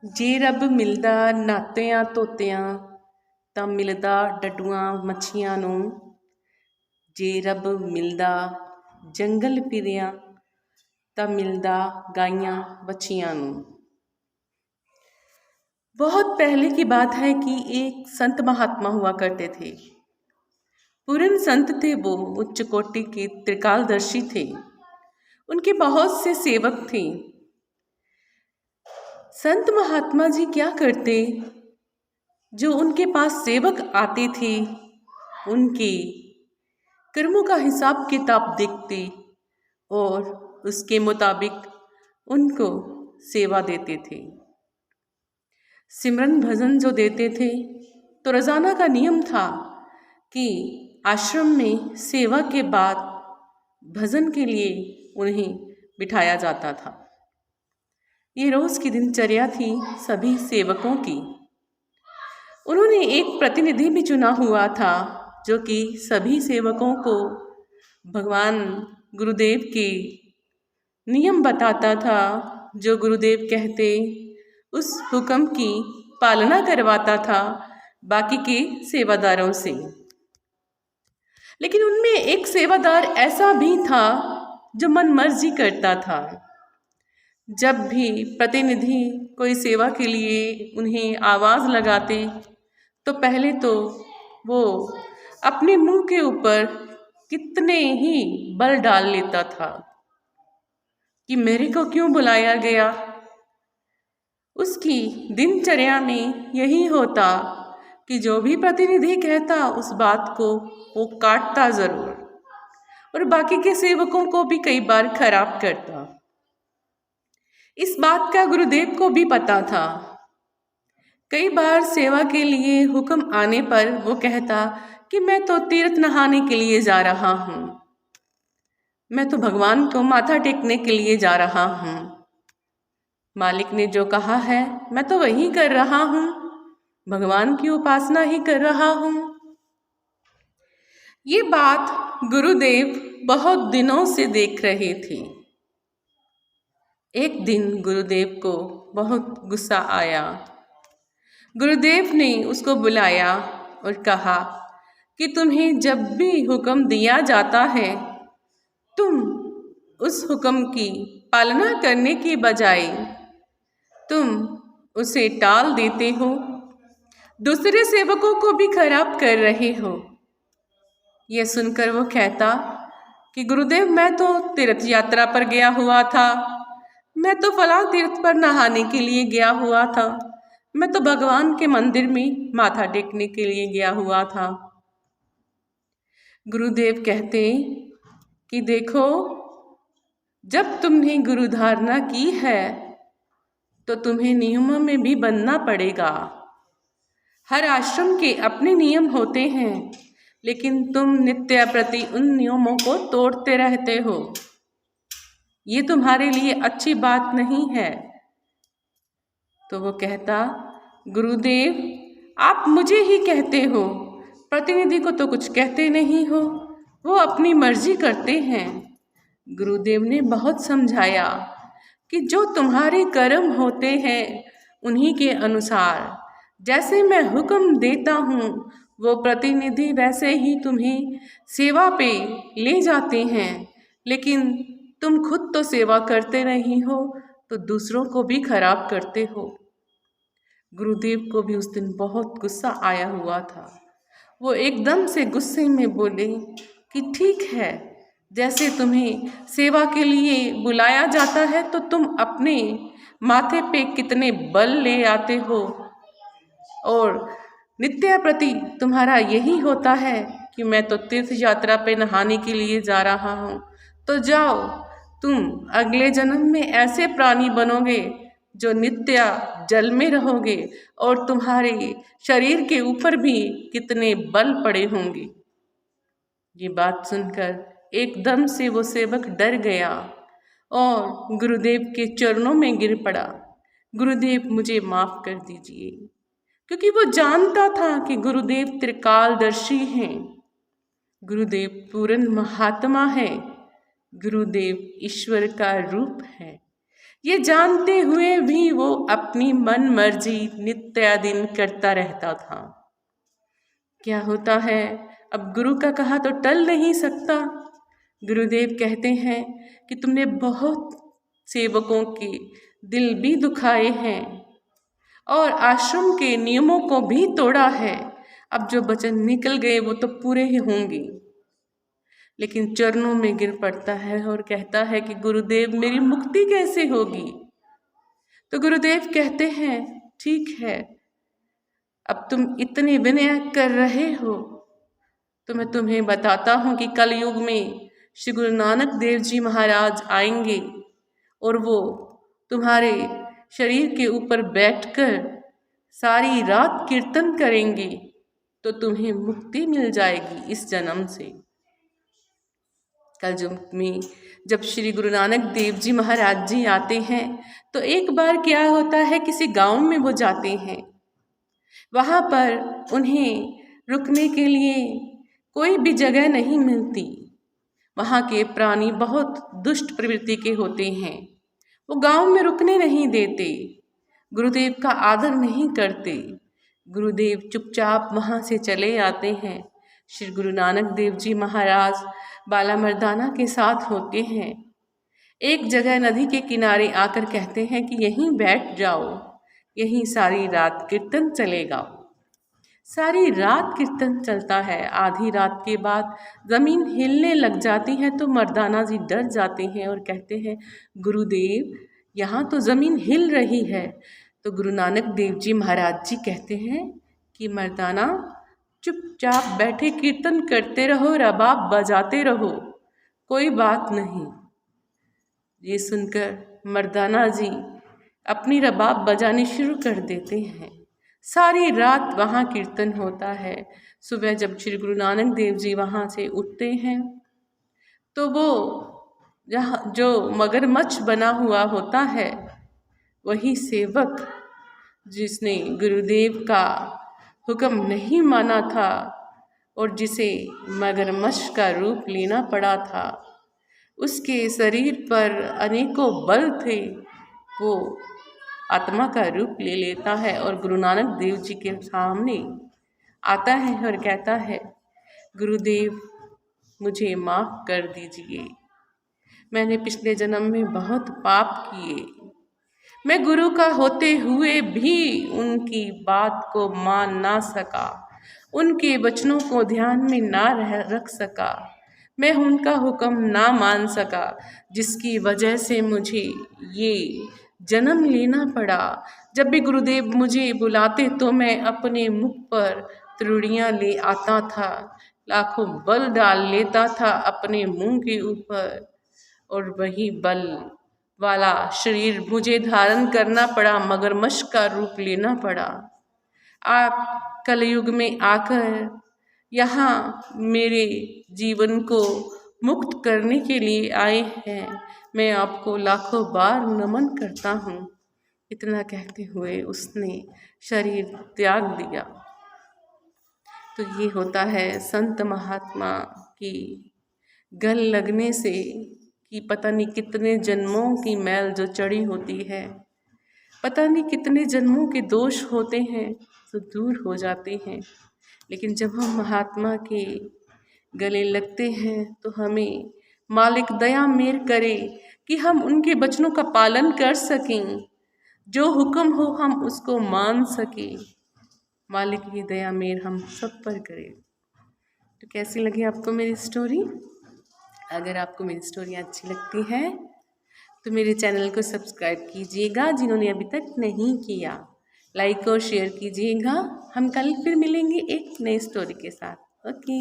ਜੇ ਰੱਬ ਮਿਲਦਾ ਨਾਤਿਆਂ ਧੋਤਿਆਂ ਤਾਂ ਮਿਲਦਾ ਡੱਡੂਆਂ ਮੱਛੀਆਂ ਨੂੰ। ਜੇ ਰੱਬ ਮਿਲਦਾ ਜੰਗਲ ਫਿਰਿਆਂ ਤਾਂ मिलता गाइयाँ बछियाँ ਨੂੰ। बहुत पहले की बात है कि एक संत महात्मा हुआ करते थे। पूर्ण संत थे वो, उच्च कोटि के त्रिकालदर्शी थे। उनके बहुत से सेवक थे। संत महात्मा जी क्या करते, जो उनके पास सेवक आते थे उनके कर्मों का हिसाब किताब देखते और उसके मुताबिक उनको सेवा देते थे। सिमरन भजन जो देते थे तो रोज़ाना का नियम था कि आश्रम में सेवा के बाद भजन के लिए उन्हें बिठाया जाता था। ये रोज़ की दिनचर्या थी सभी सेवकों की। उन्होंने एक प्रतिनिधि भी चुना हुआ था जो कि सभी सेवकों को भगवान गुरुदेव के नियम बताता था। जो गुरुदेव कहते उस हुक्म की पालना करवाता था बाकी के सेवादारों से। लेकिन उनमें एक सेवादार ऐसा भी था जो मन मर्जी करता था। जब भी प्रतिनिधि कोई सेवा के लिए उन्हें आवाज़ लगाते तो पहले तो वो अपने मुंह के ऊपर कितने ही बल डाल लेता था कि मेरे को क्यों बुलाया गया। उसकी दिनचर्या में यही होता कि जो भी प्रतिनिधि कहता उस बात को वो काटता ज़रूर और बाकी के सेवकों को भी कई बार खराब करता। इस बात का गुरुदेव को भी पता था। कई बार सेवा के लिए हुक्म आने पर वो कहता कि मैं तो तीर्थ नहाने के लिए जा रहा हूँ, मैं तो भगवान को माथा टेकने के लिए जा रहा हूँ, मालिक ने जो कहा है मैं तो वही कर रहा हूँ, भगवान की उपासना ही कर रहा हूँ। ये बात गुरुदेव बहुत दिनों से देख रहे थे। एक दिन गुरुदेव को बहुत गुस्सा आया। गुरुदेव ने उसको बुलाया और कहा कि तुम्हें जब भी हुक्म दिया जाता है तुम उस हुक्म की पालना करने के बजाय तुम उसे टाल देते हो, दूसरे सेवकों को भी खराब कर रहे हो। यह सुनकर वो कहता कि गुरुदेव मैं तो तीर्थ यात्रा पर गया हुआ था, मैं तो फलां तीर्थ पर नहाने के लिए गया हुआ था, मैं तो भगवान के मंदिर में माथा टेकने के लिए गया हुआ था। गुरुदेव कहते कि देखो, जब तुमने गुरु धारणा की है तो तुम्हें नियमों में भी बनना पड़ेगा। हर आश्रम के अपने नियम होते हैं, लेकिन तुम नित्य प्रति उन नियमों को तोड़ते रहते हो। ये तुम्हारे लिए अच्छी बात नहीं है। तो वो कहता गुरुदेव आप मुझे ही कहते हो, प्रतिनिधि को तो कुछ कहते नहीं हो, वो अपनी मर्जी करते हैं। गुरुदेव ने बहुत समझाया कि जो तुम्हारे कर्म होते हैं उन्हीं के अनुसार जैसे मैं हुक्म देता हूँ वो प्रतिनिधि वैसे ही तुम्हें सेवा पे ले जाते हैं, लेकिन तुम खुद तो सेवा करते नहीं हो तो दूसरों को भी खराब करते हो। गुरुदेव को भी उस दिन बहुत गुस्सा आया हुआ था। वो एकदम से गुस्से में बोले कि ठीक है, जैसे तुम्हें सेवा के लिए बुलाया जाता है तो तुम अपने माथे पे कितने बल ले आते हो और नित्य प्रति तुम्हारा यही होता है कि मैं तो तीर्थ यात्रा पे नहाने के लिए जा रहा हूँ, तो जाओ तुम अगले जन्म में ऐसे प्राणी बनोगे जो नित्य जल में रहोगे और तुम्हारे शरीर के ऊपर भी कितने बल पड़े होंगे। ये बात सुनकर एकदम से वो सेवक डर गया और गुरुदेव के चरणों में गिर पड़ा। गुरुदेव मुझे माफ़ कर दीजिए, क्योंकि वो जानता था कि गुरुदेव त्रिकालदर्शी हैं, गुरुदेव पूर्ण महात्मा है, गुरुदेव ईश्वर का रूप है। ये जानते हुए भी वो अपनी मन मर्जी नित्य दिन करता रहता था। क्या होता है, अब गुरु का कहा तो टल नहीं सकता। गुरुदेव कहते हैं कि तुमने बहुत सेवकों के दिल भी दुखाए हैं और आश्रम के नियमों को भी तोड़ा है। अब जो वचन निकल गए वो तो पूरे ही होंगे। लेकिन चरणों में गिर पड़ता है और कहता है कि गुरुदेव मेरी मुक्ति कैसे होगी। तो गुरुदेव कहते हैं ठीक है, अब तुम इतने विनय कर रहे हो तो मैं तुम्हें बताता हूँ कि कलयुग में श्री गुरु नानक देव जी महाराज आएंगे और वो तुम्हारे शरीर के ऊपर बैठकर सारी रात कीर्तन करेंगे तो तुम्हें मुक्ति मिल जाएगी इस जन्म से। कलयुग में जब श्री गुरु नानक देव जी महाराज जी आते हैं तो एक बार क्या होता है, किसी गांव में वो जाते हैं। वहाँ पर उन्हें रुकने के लिए कोई भी जगह नहीं मिलती। वहाँ के प्राणी बहुत दुष्ट प्रवृत्ति के होते हैं। वो गांव में रुकने नहीं देते, गुरुदेव का आदर नहीं करते। गुरुदेव चुपचाप वहाँ से चले आते हैं। श्री गुरु नानक देव जी महाराज बाला मर्दाना के साथ होते हैं। एक जगह नदी के किनारे आकर कहते हैं कि यहीं बैठ जाओ, यहीं सारी रात कीर्तन चलेगा। सारी रात कीर्तन चलता है। आधी रात के बाद ज़मीन हिलने लग जाती है तो मर्दाना जी डर जाते हैं और कहते हैं गुरुदेव यहाँ तो ज़मीन हिल रही है। तो गुरु नानक देव जी महाराज जी कहते हैं कि मर्दाना चुपचाप बैठे कीर्तन करते रहो, रबाब बजाते रहो, कोई बात नहीं। ये सुनकर मर्दाना जी अपनी रबाब बजानी शुरू कर देते हैं। सारी रात वहाँ कीर्तन होता है। सुबह जब श्री गुरु नानक देव जी वहाँ से उठते हैं तो वो जहाँ जो मगरमच्छ बना हुआ होता है वही सेवक जिसने गुरुदेव का हुक्म नहीं माना था और जिसे मगरमच्छ का रूप लेना पड़ा था, उसके शरीर पर अनेकों बल थे, वो आत्मा का रूप ले लेता है और गुरु नानक देव जी के सामने आता है और कहता है गुरुदेव मुझे माफ़ कर दीजिए, मैंने पिछले जन्म में बहुत पाप किए। मैं गुरु का होते हुए भी उनकी बात को मान ना सका, उनके वचनों को ध्यान में ना रख सका, मैं उनका हुक्म ना मान सका, जिसकी वजह से मुझे ये जन्म लेना पड़ा। जब भी गुरुदेव मुझे बुलाते तो मैं अपने मुख पर त्रुटियाँ ले आता था, लाखों बल डाल लेता था अपने मुंह के ऊपर और वही बल वाला शरीर मुझे धारण करना पड़ा, मगरमच्छ का रूप लेना पड़ा। आप कलयुग में आकर यहाँ मेरे जीवन को मुक्त करने के लिए आए हैं, मैं आपको लाखों बार नमन करता हूँ। इतना कहते हुए उसने शरीर त्याग दिया। तो ये होता है संत महात्मा की गल लगने से कि पता नहीं कितने जन्मों की मैल जो चढ़ी होती है, पता नहीं कितने जन्मों के दोष होते हैं तो दूर हो जाते हैं। लेकिन जब हम महात्मा के गले लगते हैं तो हमें मालिक दया मेर करे कि हम उनके वचनों का पालन कर सकें, जो हुक्म हो हम उसको मान सकें। मालिक की दया मेर हम सब पर करे। तो कैसी लगी आपको मेरी स्टोरी? अगर आपको मेरी स्टोरी अच्छी लगती है तो मेरे चैनल को सब्सक्राइब कीजिएगा, जिन्होंने अभी तक नहीं किया। लाइक और शेयर कीजिएगा। हम कल फिर मिलेंगे एक नई स्टोरी के साथ। ओके।